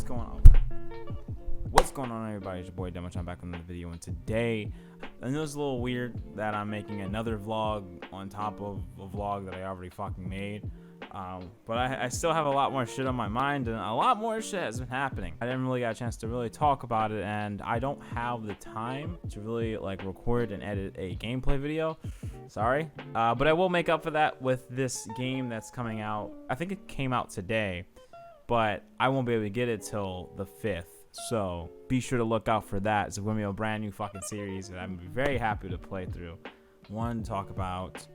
going on? What's going on, everybody? It's your boy Demo. I'm back with another video, and today I know it's a little weird that I'm making another vlog on top of a vlog that I already fucking made. But I still have a lot more shit on my mind, and a lot more shit has been happening. I didn't really get a chance to really talk about it, and I don't have the time to really like record and edit a gameplay video. Sorry, but I will make up for that with this game that's coming out. I think it came out today, but I won't be able to get it till the 5th. So be sure to look out for that. It's going to be a brand new fucking series that I'm very happy to play through. One, talk about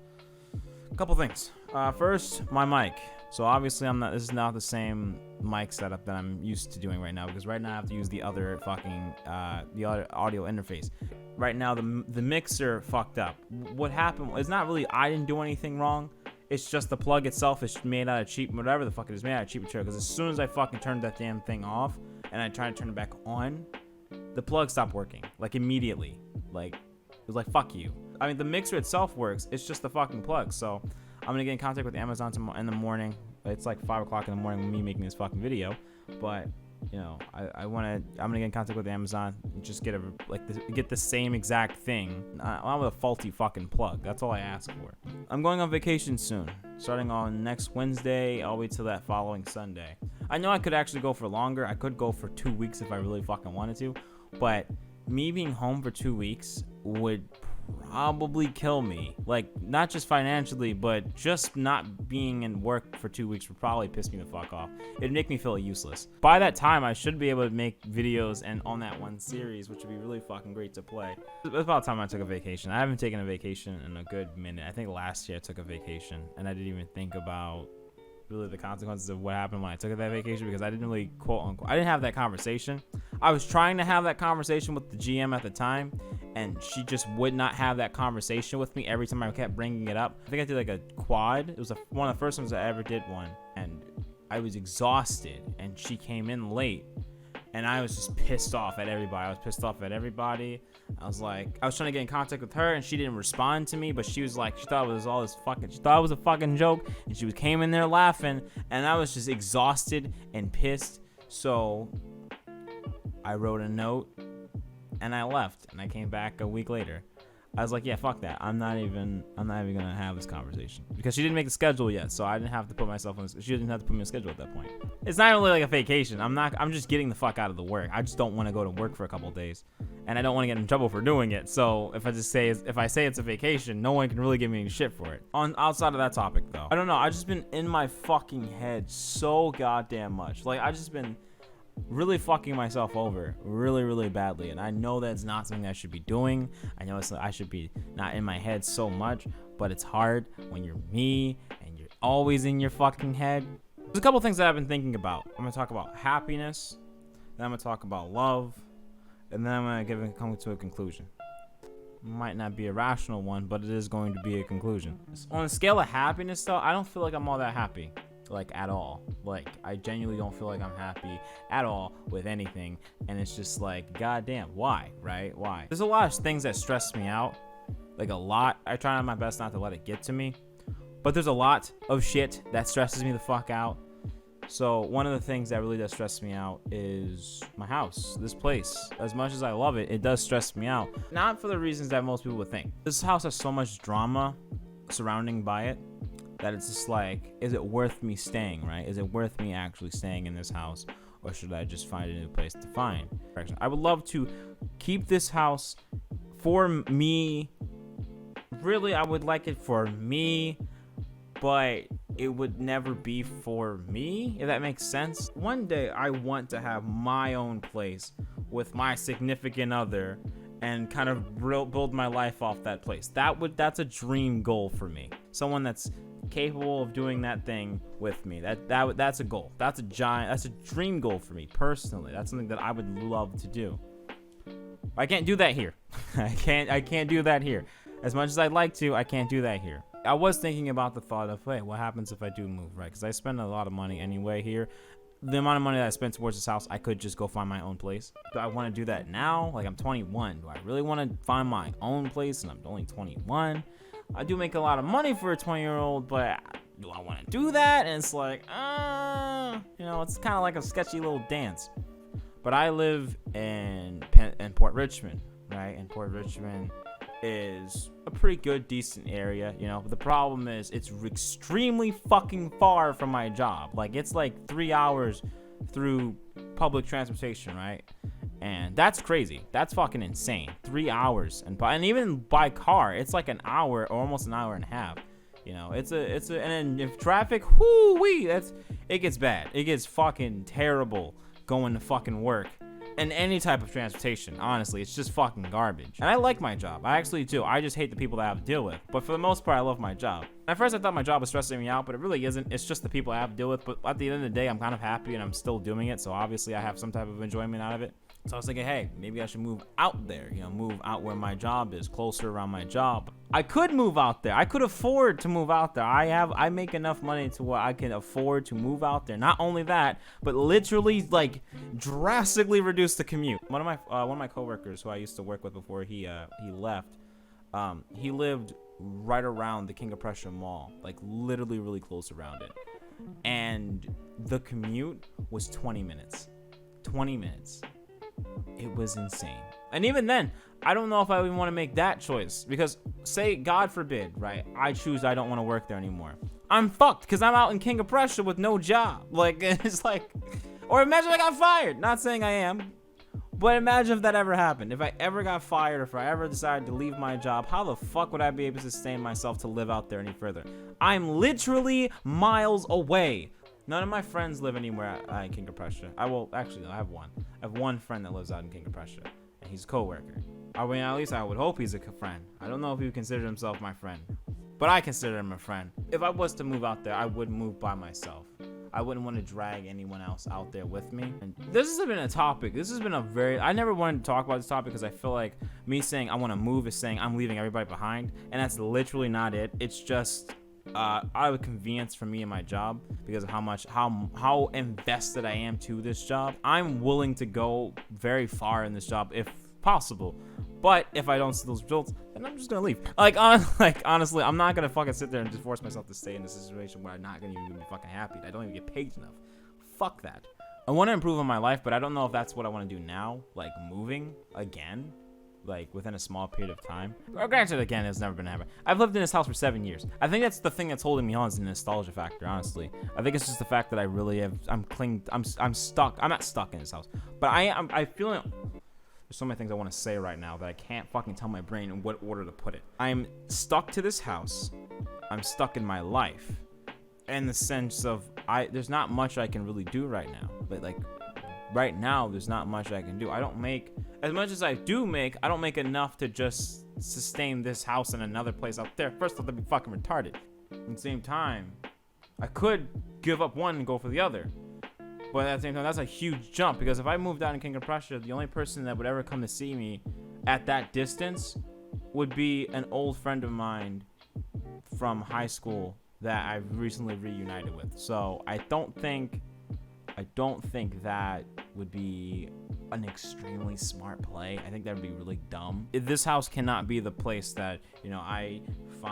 a couple things. First, my mic. So obviously this is not the same mic setup that I'm used to doing right now, because right now I have to use the other fucking the other audio interface. Right now the mixer fucked up. What happened? It's not really I didn't do anything wrong. It's just the plug itself is made out of cheap, whatever the fuck it is, made out of cheap material. Because as soon as I fucking turned that damn thing off and I tried to turn it back on, the plug stopped working, like immediately. Like it was like, fuck you. I mean, the mixer itself works. It's just the fucking plug. So I'm gonna get in contact with Amazon in the morning. It's like 5 o'clock in the morning with me making this fucking video, but you know, I'm gonna get in contact with Amazon and just get get the same exact thing. I'm with a faulty fucking plug. That's all I ask for. I'm going on vacation soon, starting on next Wednesday all the way till that following Sunday. I know I could actually go for longer. I could go for 2 weeks if I really fucking wanted to, but me being home for 2 weeks would probably kill me. Like, not just financially, but just not being in work for 2 weeks would probably piss me the fuck off. It'd make me feel useless. By that time, I should be able to make videos and on that one series, which would be really fucking great to play. It's about time I took a vacation. I haven't taken a vacation in a good minute. I think last year I took a vacation and I didn't even think about really the consequences of what happened when I took that vacation, because I didn't really quote unquote, I didn't have that conversation. I was trying to have that conversation with the GM at the time, and she just would not have that conversation with me every time I kept bringing it up. I think I did like a quad. It was one of the first times I ever did one, and I was exhausted, and she came in late, and I was just pissed off at everybody. I was trying to get in contact with her, and she didn't respond to me, but she was like, she thought it was a fucking joke, and she came in there laughing, and I was just exhausted and pissed. So I wrote a note and I left, and I came back a week later. I was like, yeah, fuck that. I'm not even gonna have this conversation, because she didn't make the schedule yet, so I didn't have to put myself on. She didn't have to put me on a schedule at that point. It's not really like a vacation. I'm just getting the fuck out of the work. I just don't want to go to work for a couple of days, and I don't want to get in trouble for doing it. So if I say it's a vacation, no one can really give me any shit for it. Outside of that topic, though, I don't know. I've just been in my fucking head so goddamn much. Like, I've just been really fucking myself over really badly, and I know that's not something I should be doing. I know I should be not in my head so much, but it's hard when you're me and you're always in your fucking head. There's a couple things that I've been thinking about. I'm gonna talk about happiness, then I'm gonna talk about love, and then I'm gonna come to a conclusion. Might not be a rational one, but it is going to be a conclusion. On a scale of happiness, though, I don't feel like I'm all that happy. Like, at all. Like, I genuinely don't feel like I'm happy at all with anything, and it's just like, goddamn, why? Right? Why? There's a lot of things that stress me out, like a lot. I try my best not to let it get to me, but there's a lot of shit that stresses me the fuck out. So one of the things that really does stress me out is my house, this place. As much as I love it, it does stress me out. Not for the reasons that most people would think. This house has so much drama surrounding by it that it's just like, is it worth me staying, right? Is it worth me actually staying in this house, or should I just find a new place to find? I would love to keep this house for me. Really, I would like it for me, but it would never be for me, if that makes sense. One day, I want to have my own place with my significant other and kind of build my life off that place. That's a dream goal for me. Someone that's capable of doing that thing with me. That's a goal. That's a dream goal for me personally. That's something that I would love to do. I can't do that here. I can't do that here. As much as I'd like to, I can't do that here. I was thinking about the thought of, hey, what happens if I do move, right? Because I spend a lot of money anyway here. The amount of money that I spent towards this house, I could just go find my own place. Do I want to do that now? Like, I'm 21. Do I really want to find my own place and I'm only 21? I do make a lot of money for a 20-year-old, but do I want to do that? And it's like, you know, it's kind of like a sketchy little dance. But I live in Port Richmond, right? And Port Richmond is a pretty good, decent area, you know. But the problem is it's extremely fucking far from my job. Like, it's like 3 hours through public transportation, right? And that's crazy. That's fucking insane. 3 hours, and even by car, it's like an hour or almost an hour and a half. You know, and then if traffic, it gets bad. It gets fucking terrible going to fucking work and any type of transportation. Honestly, it's just fucking garbage. And I like my job. I actually do. I just hate the people that I have to deal with. But for the most part, I love my job. At first, I thought my job was stressing me out, but it really isn't. It's just the people I have to deal with. But at the end of the day, I'm kind of happy and I'm still doing it. So obviously, I have some type of enjoyment out of it. So I was thinking, hey, maybe I should move out there, you know, move out where my job is, closer around my job. I could move out there. I could afford to move out there. I make enough money to where I can afford to move out there. Not only that, but literally like drastically reduce the commute. One of my coworkers who I used to work with before he left, he lived right around the King of Prussia Mall, like literally really close around it. And the commute was 20 minutes. 20 minutes. It was insane. And even then, I don't know if I even want to make that choice, because say, God forbid, right, I don't want to work there anymore. I'm fucked because I'm out in King of Prussia with no job. Like, it's like, or imagine I got fired. Not saying I am, but imagine if that ever happened. If I ever got fired, or if I ever decided to leave my job, how the fuck would I be able to sustain myself to live out there any further? I'm literally miles away. None of my friends live anywhere in King of Prussia. I have one. I have one friend that lives out in King of Prussia, and he's a coworker. I mean, at least I would hope he's a friend. I don't know if he would consider himself my friend, but I consider him a friend. If I was to move out there, I would move by myself. I wouldn't want to drag anyone else out there with me. And this has been a topic. This has been I never wanted to talk about this topic because I feel like me saying I want to move is saying I'm leaving everybody behind, and that's literally not it. It's just out of convenience for me and my job, because of how invested I am to this job. I'm willing to go very far in this job if possible, but if I don't see those results, then I'm just gonna leave. Honestly, I'm not gonna fucking sit there and just force myself to stay in this situation where I'm not gonna even be fucking happy. I don't even get paid enough. Fuck that. I want to improve on my life, but I don't know if that's what I want to do now, like moving again, like within a small period of time. Or granted, again, it's never been happening. I've lived in this house for 7 years. I think that's the thing that's holding me on, is the nostalgia factor, honestly. I think it's just the fact that I really have, I'm stuck. I'm not stuck in this house, but I feel it. There's so many things I want to say right now that I can't fucking tell my brain in what order to put it. I'm stuck to this house. I'm stuck in my life, in the sense of there's not much I can really do right now. But like right now, there's not much I can do. I don't make as much as I do make. I don't make enough to just sustain this house and another place out there. First off, that'd be fucking retarded. At the same time, I could give up one and go for the other. But at the same time, that's a huge jump, because if I moved out in King of Prussia, the only person that would ever come to see me at that distance would be an old friend of mine from high school that I've recently reunited with. So I don't think that would be an extremely smart play. I think that would be really dumb. This house cannot be the place that, you know, I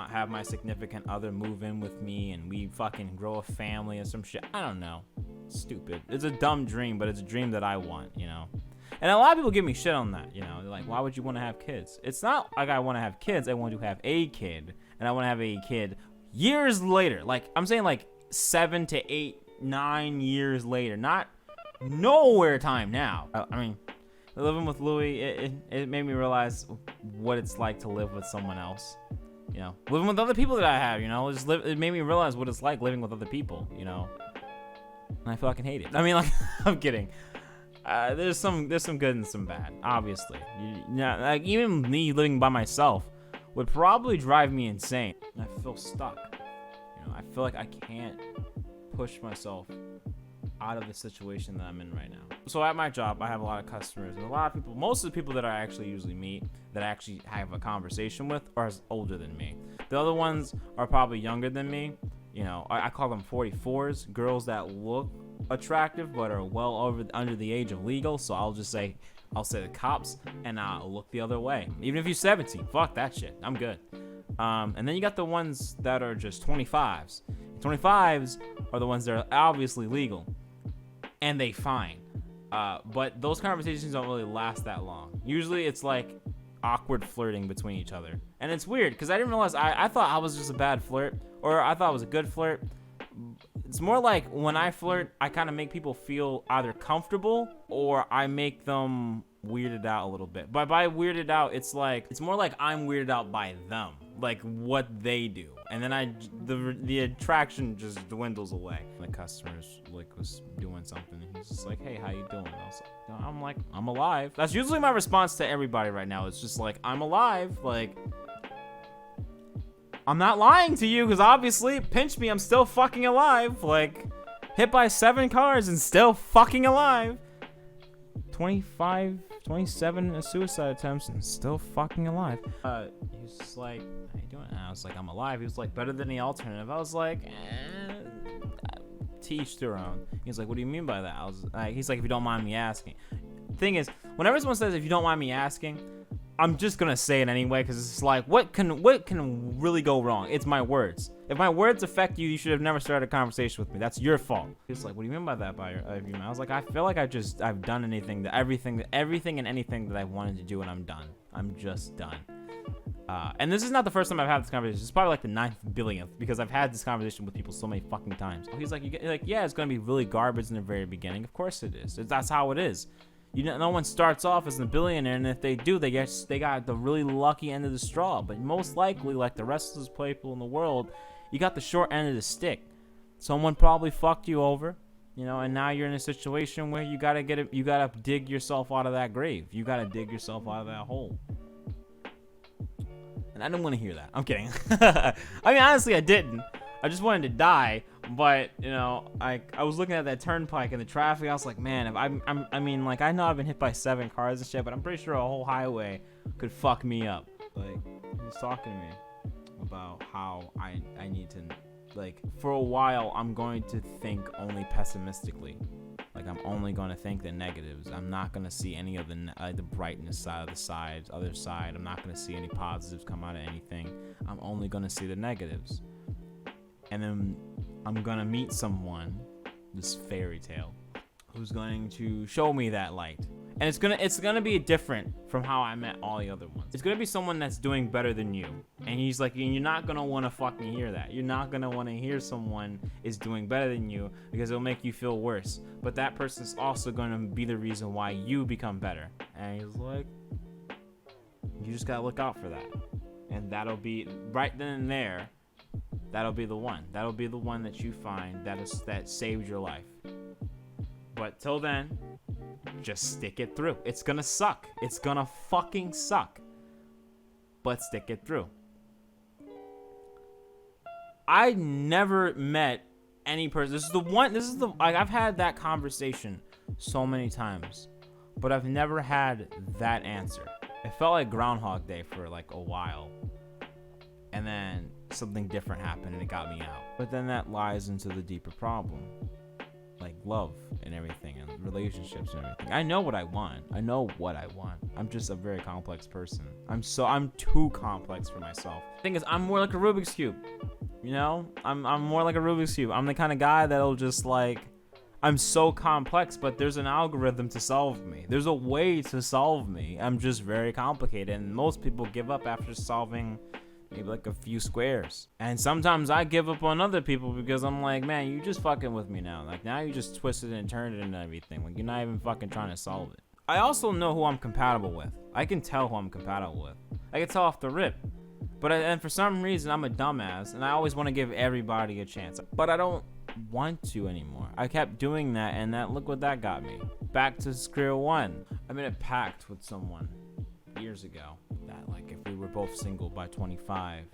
have my significant other move in with me and we fucking grow a family and some shit. I don't know. Stupid. It's a dumb dream, but it's a dream that I want, you know. And a lot of people give me shit on that, you know. They're like, why would you want to have kids? It's not like I want to have kids. I want to have a kid, and I want to have a kid years later. Like, I'm saying like 7 to 8, 9 years later, not nowhere time now. I mean, living with Louis, it made me realize what it's like to live with someone else. You know, living with other people that I have, you know, it made me realize what it's like living with other people, you know. And I fucking hate it. I mean, like, I'm kidding. There's some good and some bad, obviously. Like, even me living by myself would probably drive me insane. I feel stuck. You know, I feel like I can't push myself out of the situation that I'm in right now. So at my job, I have a lot of customers, and a lot of people, most of the people that I actually usually meet, that I actually have a conversation with, are older than me. The other ones are probably younger than me. You know, I call them 44s, girls that look attractive but are well under the age of legal. So I'll say the cops, and I'll look the other way. Even if you're 17, fuck that shit. I'm good. And then you got the ones that are just 25s. 25s are the ones that are obviously legal. and they fine. But those conversations don't really last that long. Usually it's like awkward flirting between each other. And it's weird because I didn't realize I thought I was just a bad flirt, or I thought I was a good flirt. It's more like when I flirt, I kind of make people feel either comfortable or I make them weirded out a little bit. But by weirded out, it's more like I'm weirded out by them, like what they do. And then the attraction just dwindles away. The customer's like was doing something and he's just like, hey, how you doing? I'm like, I'm alive. That's usually my response to everybody right now. It's just like, I'm alive. Like, I'm not lying to you, because obviously, pinch me, I'm still fucking alive. Like, hit by 7 cars and still fucking alive. 27 suicide attempts and still fucking alive. He was just like, how you doing? And I was like, I'm alive. He was like, better than the alternative. I was like, to each their own. He's like, what do you mean by that? I was like, he's like, if you don't mind me asking. Thing is, whenever someone says, if you don't mind me asking, I'm just gonna say it anyway, because it's like, what can really go wrong? It's my words. If my words affect you, you should have never started a conversation with me. That's your fault. He's like, what do you mean by that? I was like, I feel like I've done everything and anything that I wanted to do, and I'm done. I'm just done. And this is not the first time I've had this conversation. It's probably like the 9th billionth, because I've had this conversation with people so many fucking times. He's like, yeah, it's gonna be really garbage in the very beginning. Of course it is. That's how it is. No one starts off as a billionaire, and if they do, they got the really lucky end of the straw. But most likely, like the rest of those people in the world, you got the short end of the stick. Someone probably fucked you over, and now you're in a situation where you gotta dig yourself out of that grave. You gotta dig yourself out of that hole. And I didn't want to hear that. I'm kidding. I mean, honestly, I didn't. I just wanted to die, but I was looking at that turnpike and the traffic. I was like, man, if I mean, like, I know I've been hit by 7 cars and shit, but I'm pretty sure a whole highway could fuck me up. Like, he was talking to me about how I need to, like, for a while, I'm going to think only pessimistically. Like, I'm only going to think the negatives. I'm not going to see any of the brightness side of the other side. I'm not going to see any positives come out of anything. I'm only going to see the negatives. And then I'm gonna meet someone, this fairy tale, who's going to show me that light. And it's gonna be different from how I met all the other ones. It's gonna be someone that's doing better than you. And he's like, you're not gonna wanna fucking hear that. You're not gonna wanna hear someone is doing better than you, because it'll make you feel worse. But that person's also gonna be the reason why you become better. And he's like, you just gotta look out for that. And that'll be right then and there. That'll be the one. That'll be the one that you find that saved your life. But till then, just stick it through. It's gonna suck. It's gonna fucking suck. But stick it through. I never met any person. Like, I've had that conversation so many times, but I've never had that answer. It felt like Groundhog Day for like a while. And then something different happened and it got me out. But then that lies into the deeper problem, like love and everything, and relationships and everything. I know what I want. I'm just a very complex person. I'm too complex for myself. The thing is, I'm more like a Rubik's Cube. I'm more like a Rubik's Cube. I'm the kind of guy that'll just like, I'm so complex, but there's an algorithm to solve me. There's a way to solve me. I'm just very complicated, and most people give up after solving maybe like a few squares. And sometimes I give up on other people because I'm like, man, you just fucking with me now. Like, now you just twisted and turned it and everything. Like, you're not even fucking trying to solve it. I also know who I'm compatible with. I can tell who I'm compatible with. I can tell off the rip. And for some reason, I'm a dumbass, and I always want to give everybody a chance. But I don't want to anymore. I kept doing that, and look what that got me. Back to square one. I made a pact with someone years ago that, like, if we were both single by 25,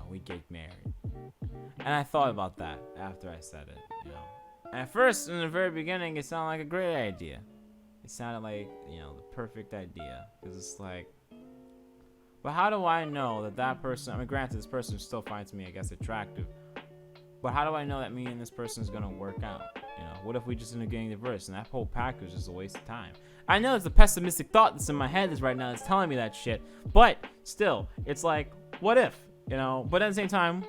we'd get married. And I thought about that after I said it, And at first, in the very beginning, it sounded like a great idea. It sounded like, the perfect idea. Because it's like, but how do I know that person, I mean, granted, this person still finds me, I guess, attractive. But how do I know that me and this person is going to work out? What if we just end up getting divorced? And that whole package is just a waste of time. I know it's a pessimistic thought that's in my head right now that's telling me that shit. But still, it's like, what if? But at the same time,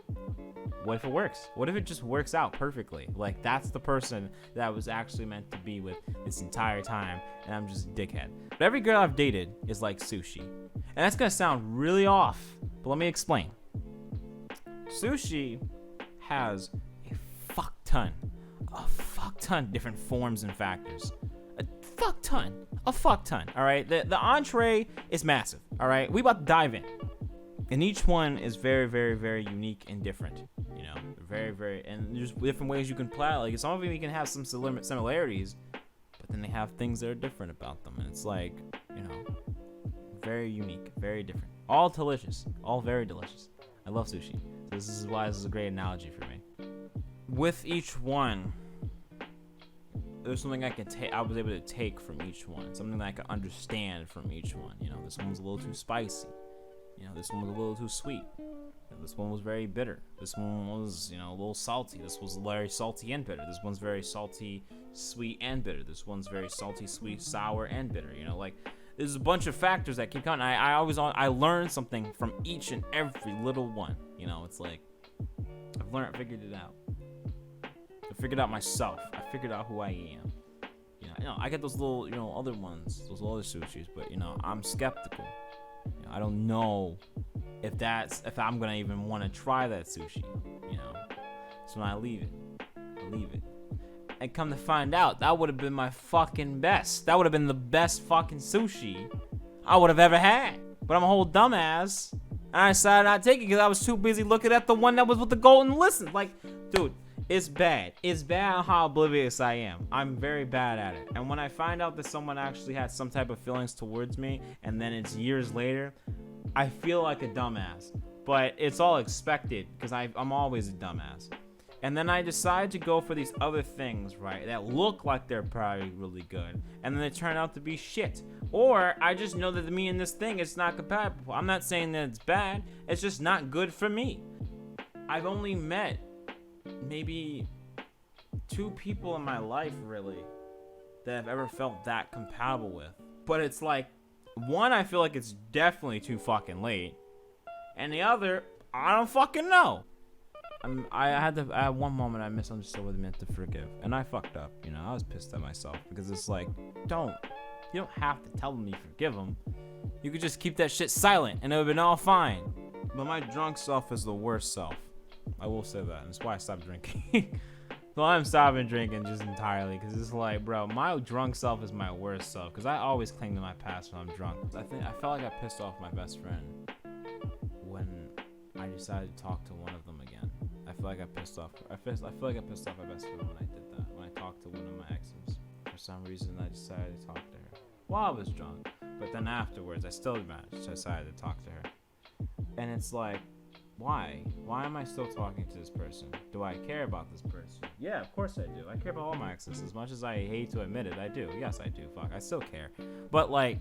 What if it works? What if it just works out perfectly? Like, that's the person that I was actually meant to be with this entire time, and I'm just a dickhead. But every girl I've dated is like Sushi. And that's gonna sound really off, but let me explain. Sushi has a fuck ton different forms and factors. A fuck ton. All right. The entree is massive. All right. We about to dive in, and each one is very, very, very unique and different. You know, very, very, and there's different ways you can play. Like, some of them you can have some similarities, but then they have things that are different about them, and it's like, you know, very unique, very different. All delicious. All very delicious. I love sushi. So this is why this is a great analogy for me. With each one, there's something I was able to take from each one. Something that I could understand from each one. You know, this one was a little too spicy. You know, this one was a little too sweet. This one was very bitter. This one was, you know, a little salty. This was very salty and bitter. This one's very salty, sweet, and bitter. This one's very salty, sweet, sour, and bitter. You know, like, there's a bunch of factors that keep coming. I learned something from each and every little one. You know, it's like, figured it out. I figured out myself. I figured out who I am. You know, I get those little, you know, other ones, those other sushis, but, you know, I'm skeptical. You know, I don't know if I'm gonna even want to try that sushi. You know, so when I leave it. And come to find out, that would have been my fucking best. That would have been the best fucking sushi I would have ever had. But I'm a whole dumbass, and I decided not to take it because I was too busy looking at the one that was with the golden listen. Like, dude, it's bad. It's bad how oblivious I am. I'm very bad at it. And when I find out that someone actually had some type of feelings towards me, and then it's years later, I feel like a dumbass. But it's all expected because I'm always a dumbass. And then I decide to go for these other things, right, that look like they're probably really good, and then they turn out to be shit. Or I just know that me and this thing is not compatible. I'm not saying that it's bad. It's just not good for me. I've only met maybe 2 people in my life, really, that I've ever felt that compatible with. But it's like, one, I feel like it's definitely too fucking late. And the other, I don't fucking know. I had one moment I misunderstood what it meant to forgive, and I fucked up. You know, I was pissed at myself because it's like, you don't have to tell them you forgive them. You could just keep that shit silent, and it would have been all fine. But my drunk self is the worst self. I will say that, and that's why I stopped drinking. So I'm stopping drinking just entirely because it's like, bro, my drunk self is my worst self because I always cling to my past when I'm drunk. I felt like I pissed off my best friend when I decided to talk to one of them again. I feel like I pissed off my best friend when I did that. When I talked to one of my exes, for some reason I decided to talk to her while I was drunk. But then afterwards, I still decided to talk to her. And it's like, why? Why am I still talking to this person? Do I care about this person? Yeah, of course I do. I care about all my exes. As much as I hate to admit it, I do. Yes, I do. Fuck, I still care. But like,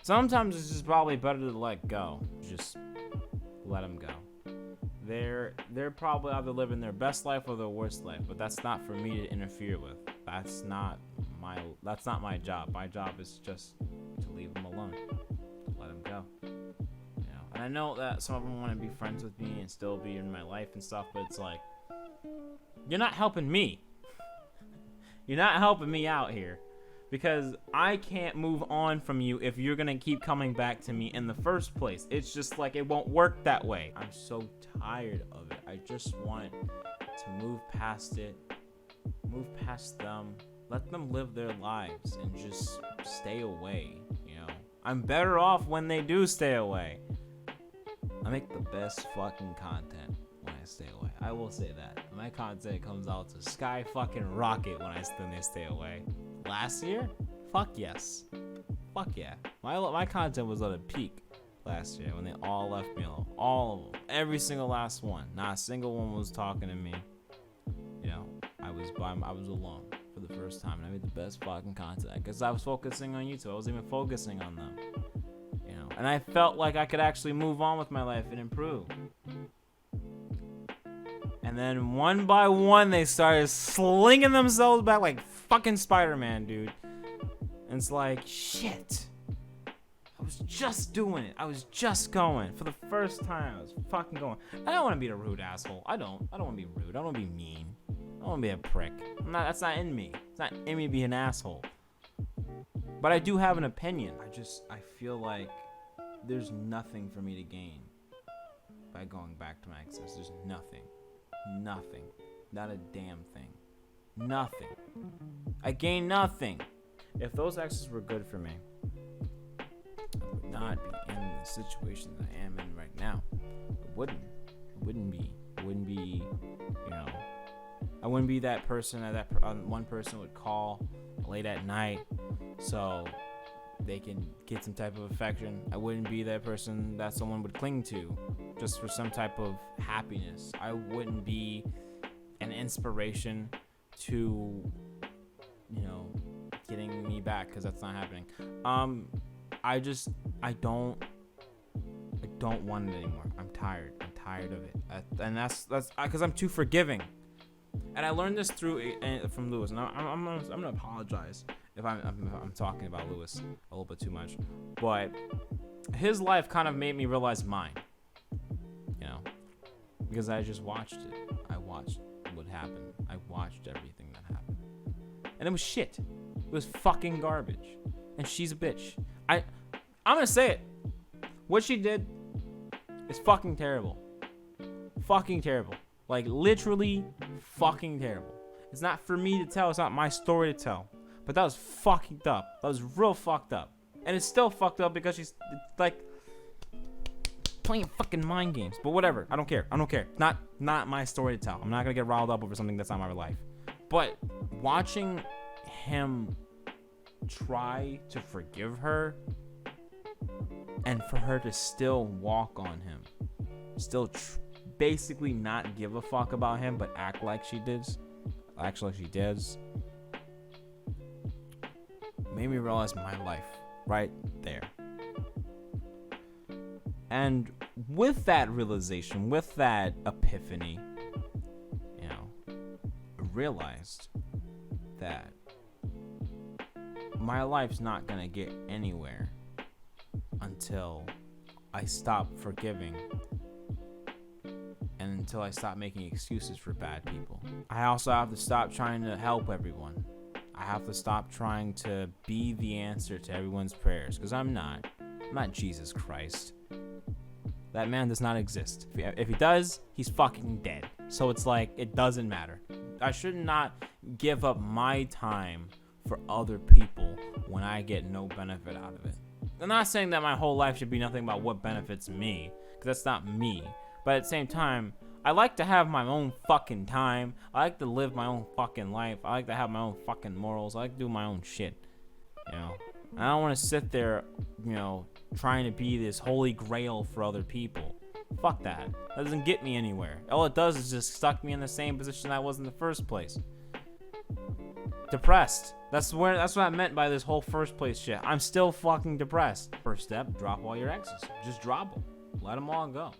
sometimes it's just probably better to let go. Just let them go. They're probably either living their best life or their worst life, but that's not for me to interfere with. That's not my job. My job is just to leave them alone, let them go. You know, and I know that some of them want to be friends with me and still be in my life and stuff, but it's like, you're not helping me. You're not helping me out here. Because I can't move on from you if you're going to keep coming back to me in the first place. It's just like, it won't work that way. I'm so tired of it. I just want to move past it. Move past them. Let them live their lives and just stay away, you know. I'm better off when they do stay away. I make the best fucking content when I stay away. I will say that. My content comes out to sky fucking rocket when they stay away. Last year? Fuck yes. Fuck yeah. My content was at a peak last year when they all left me alone. All of them. Every single last one. Not a single one was talking to me. You know, I was alone for the first time, and I made the best fucking content because I was focusing on YouTube. I wasn't even focusing on them. You know, and I felt like I could actually move on with my life and improve. And then one by one, they started slinging themselves back like fucking Spider-Man, dude. And it's like, shit. was just doing it. I was just going. For the first time, I was fucking going. I don't want to be a rude asshole. I don't want to be rude. I don't want to be mean. I don't want to be a prick. That's not in me. It's not in me to be an asshole. But I do have an opinion. I feel like there's nothing for me to gain by going back to my exes. There's nothing. Nothing. Not a damn thing. Nothing. I gain nothing. If those exes were good for me, I would not be in the situation that I am in right now. It wouldn't be, you know, I wouldn't be that person that one person would call late at night so they can get some type of affection. I wouldn't be that person that someone would cling to just for some type of happiness. I wouldn't be an inspiration to, you know, getting me back, because that's not happening. I don't want it anymore. I'm tired of it, and that's because I'm too forgiving. And I learned this from Lewis, and I'm gonna apologize if I'm talking about Lewis a little bit too much, but his life kind of made me realize mine, you know, because I just watched it. I watched what happened. I watched everything that happened, and it was shit. It was fucking garbage, and she's a bitch. I'm gonna say it. What she did is fucking terrible. Fucking terrible. Like, literally fucking terrible. It's not for me to tell. It's not my story to tell. But that was fucked up. That was real fucked up. And it's still fucked up because she's, like, playing fucking mind games. But whatever. I don't care. Not my story to tell. I'm not going to get riled up over something that's not my life. But watching him try to forgive her, and for her to still walk on him, still basically not give a fuck about him, but act like she does, made me realize my life right there. And with that realization, with that epiphany, you know, I realized that my life's not gonna get anywhere until I stop forgiving, and until I stop making excuses for bad people. I also have to stop trying to help everyone. I have to stop trying to be the answer to everyone's prayers, because I'm not Jesus Christ. That man does not exist. If he does, he's fucking dead. So it's like, it doesn't matter. I should not give up my time for other people when I get no benefit out of it. I'm not saying that my whole life should be nothing about what benefits me, because that's not me. But at the same time, I like to have my own fucking time. I like to live my own fucking life. I like to have my own fucking morals. I like to do my own shit, you know. I don't want to sit there, you know, trying to be this holy grail for other people. Fuck that. That doesn't get me anywhere. All it does is just stuck me in the same position I was in the first place. Depressed. That's what I meant by this whole first place shit. I'm still fucking depressed. First step, drop all your exes. Just drop them. Let them all go.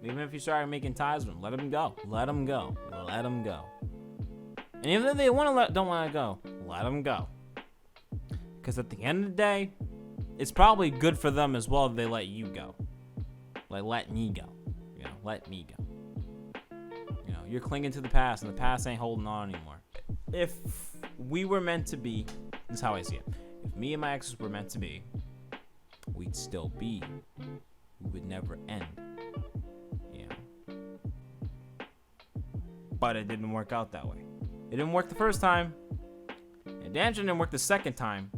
Even if you start making ties with them, let them go. Let them go. Let them go. And even if they don't want to go, let them go. Because at the end of the day, it's probably good for them as well if they let you go. Like, let me go. You know, let me go. You know, you're clinging to the past, and the past ain't holding on anymore. If we were meant to be, this is how I see it. If me and my exes were meant to be, we'd still be. We would never end. You know. But it didn't work out that way. It didn't work the first time. And damn sure didn't work the second time.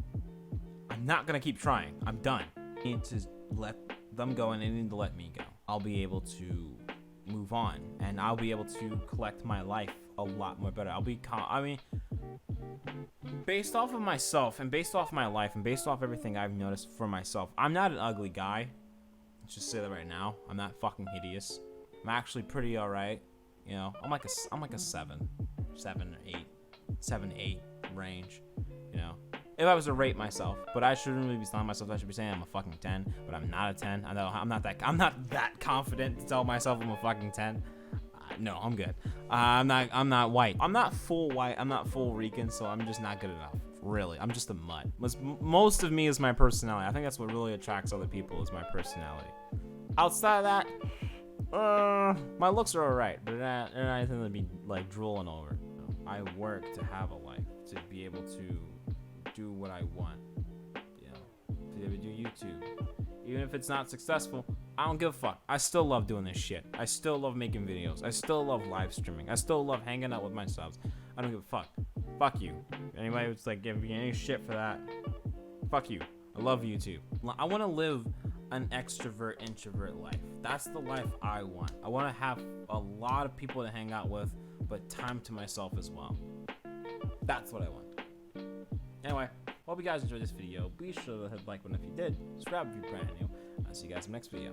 I'm not gonna keep trying. I'm done. I need to let them go, and they need to let me go. I'll be able to move on, and I'll be able to collect my life a lot more better. Based off of myself, and based off my life, and based off everything I've noticed for myself, I'm not an ugly guy. Let's just say that right now. I'm not fucking hideous. I'm actually pretty alright. You know, I'm like a 7 or 8 range. You know, if I was to rate myself, but I shouldn't really be telling myself. I should be saying I'm a fucking 10, but I'm not a 10. I know I'm not that confident to tell myself I'm a fucking 10. No, I'm good. I'm not white. I'm not full white. I'm not full Rican, so I'm just not good enough really. I'm just a mutt. Most of me is my personality. I think that's what really attracts other people is my personality. Outside of that, my looks are alright, but they're not anything to be like drooling over. I work to have a life, to be able to do what I want, you know, to be able to do YouTube. Even if it's not successful, I don't give a fuck. I still love doing this shit. I still love making videos. I still love live streaming. I still love hanging out with my subs. I don't give a fuck. Fuck you. Anybody who's like giving me any shit for that, fuck you. I love YouTube. I want to live an extrovert introvert life. That's the life I want. I want to have a lot of people to hang out with, but time to myself as well. That's what I want. Anyway, hope you guys enjoyed this video. Be sure to hit the like button if you did. Subscribe if you're brand new. I'll see you guys in the next video.